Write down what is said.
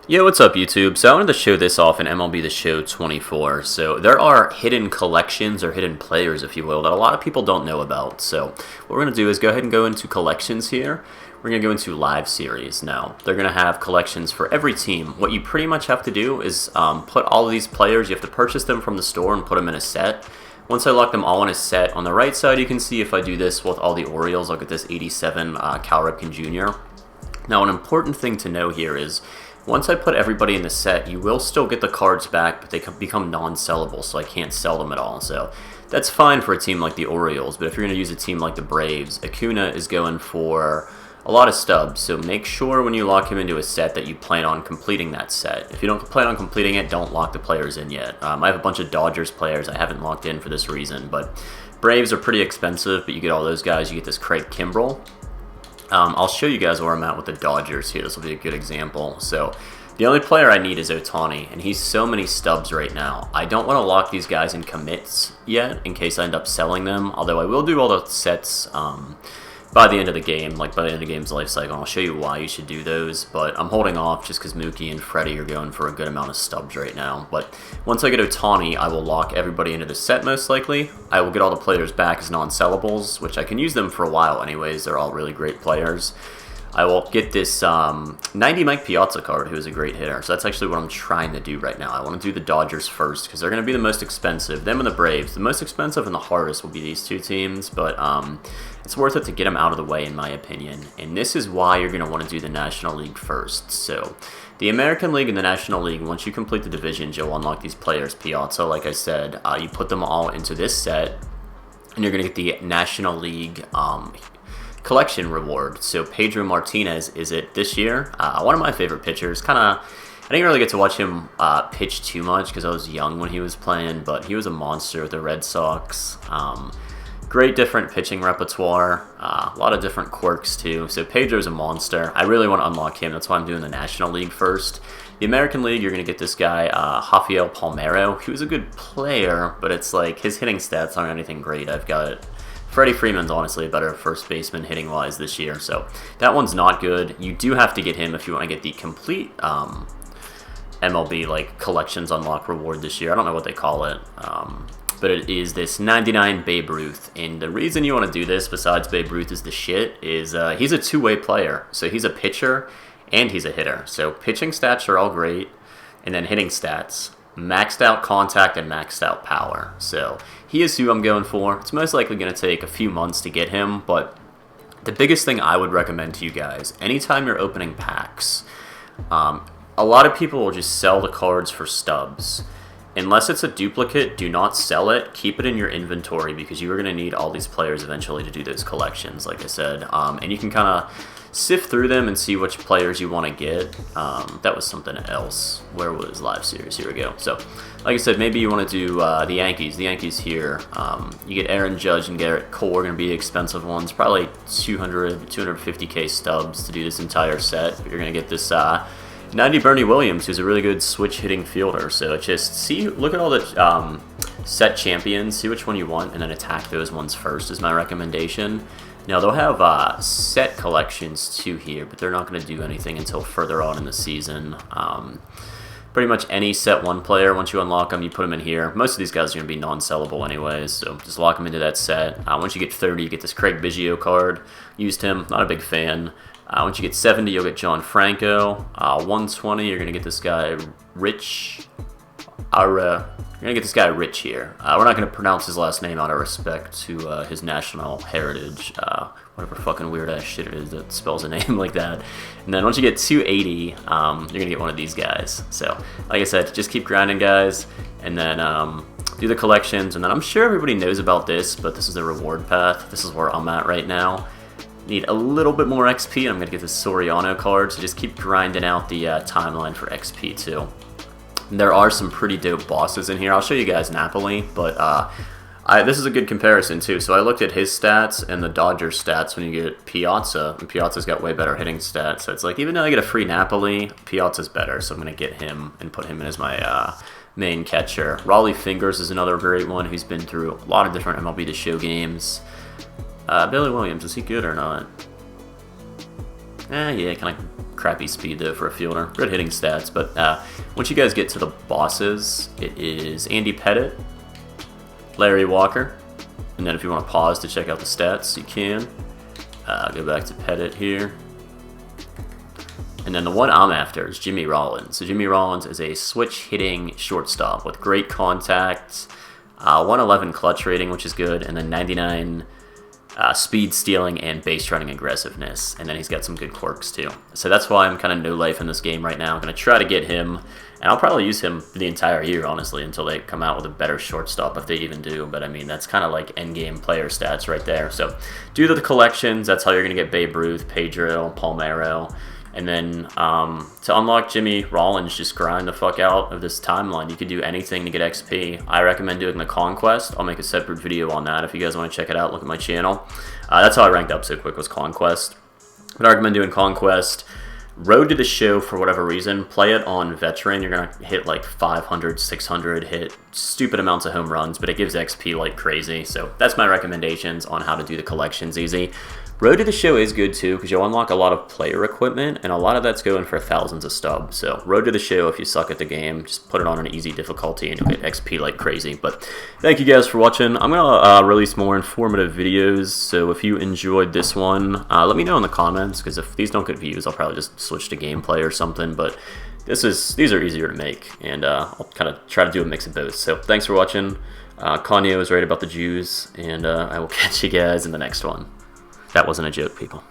Yo, what's up YouTube? So I wanted to show this off in MLB The Show 24. So there are hidden collections or hidden players, if you will, that a lot of people don't know about. So what we're going to do is go ahead and go into collections here. We're going to go into live series. Now, they're going to have collections for every team. What you pretty much have to do is put all of these players, you have to purchase them from the store and put them in a set. Once I lock them all in a set, on the right side you can see if I do this with all the Orioles, I'll get this 87 Cal Ripken Jr. Now, an important thing to know here is once I put everybody in the set, you will still get the cards back, but they become non-sellable, so I can't sell them at all. So that's fine for a team like the Orioles, but if you're going to use a team like the Braves, Acuna is going for a lot of stubs, so make sure when you lock him into a set that you plan on completing that set. If you don't plan on completing it, don't lock the players in yet. I have a bunch of Dodgers players I haven't locked in for this reason, but Braves are pretty expensive, but you get all those guys. You get this Craig Kimbrell. I'll show you guys where I'm at with the Dodgers here. This will be a good example. So the only player I need is Ohtani, and he's so many stubs right now. I don't want to lock these guys in commits yet in case I end up selling them, although I will do all the sets by the end of the game, like by the end of the game's life cycle. I'll show you why you should do those, but I'm holding off just because Mookie and Freddie are going for a good amount of stubs right now. But once I get Ohtani, I will lock everybody into the set most likely. I will get all the players back as non-sellables, which I can use them for a while anyways. They're all really great players. I will get this 90 Mike Piazza card, who is a great hitter. So that's actually what I'm trying to do right now. I want to do the Dodgers first because they're going to be the most expensive. Them and the Braves. The most expensive and the hardest will be these two teams, but it's worth it to get them out of the way in my opinion. And this is why you're going to want to do the National League first. So the American League and the National League, once you complete the divisions, you'll unlock these players. Piazza, like I said, you put them all into this set, and you're going to get the National League collection reward. So Pedro Martinez is it this year. One of my favorite pitchers. I didn't really get to watch him pitch too much because I was young when he was playing, but he was a monster with the Red Sox. Great different pitching repertoire. A lot of different quirks too. So Pedro's a monster. I really want to unlock him. That's why I'm doing the National League first. The American League, you're going to get this guy, Rafael Palmeiro. He was a good player, but it's like his hitting stats aren't anything great. I've got Freddie Freeman's honestly a better first baseman hitting-wise this year, so that one's not good. You do have to get him if you want to get the complete MLB like collections unlock reward this year. I don't know what they call it, but it is this 99 Babe Ruth. And the reason you want to do this, besides Babe Ruth is the shit, is he's a two-way player. So he's a pitcher and he's a hitter. So pitching stats are all great, and then hitting stats. Maxed out contact and maxed out power. So he is who I'm going for. It's most likely going to take a few months to get him, but the biggest thing I would recommend to you guys, anytime you're opening packs, a lot of people will just sell the cards for stubs. Unless it's a duplicate, do not sell it. Keep it in your inventory because you are going to need all these players eventually to do those collections, like I said. And you can kind of sift through them and see which players you want to get. That was something else. Where was live series? Here we go. So, like I said, maybe you want to do the Yankees. The Yankees here. You get Aaron Judge and Garrett Cole are going to be expensive ones. Probably 250K stubs to do this entire set. But you're going to get this 90 Bernie Williams, who's a really good switch hitting fielder. So just look at all the set champions, see which one you want, and then attack those ones first is my recommendation. Now they'll have set collections too here, but they're not going to do anything until further on in the season. Pretty much any set one player, once you unlock them, you put them in here. Most of these guys are going to be non-sellable anyways, so just lock them into that set. Once you get 30, you get this Craig Biggio card. Used him, not a big fan. Once you get 70, you'll get John Franco. 120, you're going to get this guy Rich. You're going to get this guy Rich here. We're not going to pronounce his last name out of respect to his national heritage. Whatever fucking weird ass shit it is that spells a name like that. And then once you get 280, you're going to get one of these guys. So, like I said, just keep grinding, guys. And then do the collections. And then I'm sure everybody knows about this, but this is the reward path. This is where I'm at right now. Need a little bit more XP, and I'm going to get this Soriano card, so just keep grinding out the timeline for XP too. And there are some pretty dope bosses in here. I'll show you guys Napoli, but this is a good comparison too. So I looked at his stats and the Dodgers stats when you get Piazza, and Piazza's got way better hitting stats. So it's like, even though I get a free Napoli, Piazza's better, so I'm going to get him and put him in as my main catcher. Raleigh Fingers is another great one who's been through a lot of different MLB The Show games. Billy Williams, is he good or not? Yeah, kind of crappy speed though for a fielder. Good hitting stats, but once you guys get to the bosses, it is Andy Pettitte, Larry Walker, and then if you want to pause to check out the stats, you can. Go back to Pettitte here. And then the one I'm after is Jimmy Rollins. So Jimmy Rollins is a switch-hitting shortstop with great contact, 111 clutch rating, which is good, and then 99 speed, stealing, and base running aggressiveness. And then he's got some good quirks too. So that's why I'm kind of no life in this game right now. I'm going to try to get him, and I'll probably use him the entire year, honestly, until they come out with a better shortstop, if they even do. But I mean, that's kind of like endgame player stats right there. So do the collections. That's how you're going to get Babe Ruth, Pedro, Palmeiro. And then to unlock Jimmy Rollins, just grind the fuck out of this timeline. You could do anything to get XP. I recommend doing the Conquest. I'll make a separate video on that if you guys want to check it out. Look at my channel. That's how I ranked up so quick, was Conquest. But I recommend doing Conquest. Road to the Show, for whatever reason, play it on Veteran. You're going to hit like 500, 600, hit stupid amounts of home runs, but it gives XP like crazy. So that's my recommendations on how to do the collections easy. Road to the Show is good too, because you'll unlock a lot of player equipment, and a lot of that's going for thousands of stubs. So Road to the Show, if you suck at the game, just put it on an easy difficulty and you'll get XP like crazy. But thank you guys for watching. I'm going to release more informative videos, so if you enjoyed this one, let me know in the comments, because if these don't get views, I'll probably just switch to gameplay or something. But these are easier to make, and I'll kind of try to do a mix of both. So thanks for watching. Kanye was right about the Jews, and I will catch you guys in the next one. That wasn't a joke, people.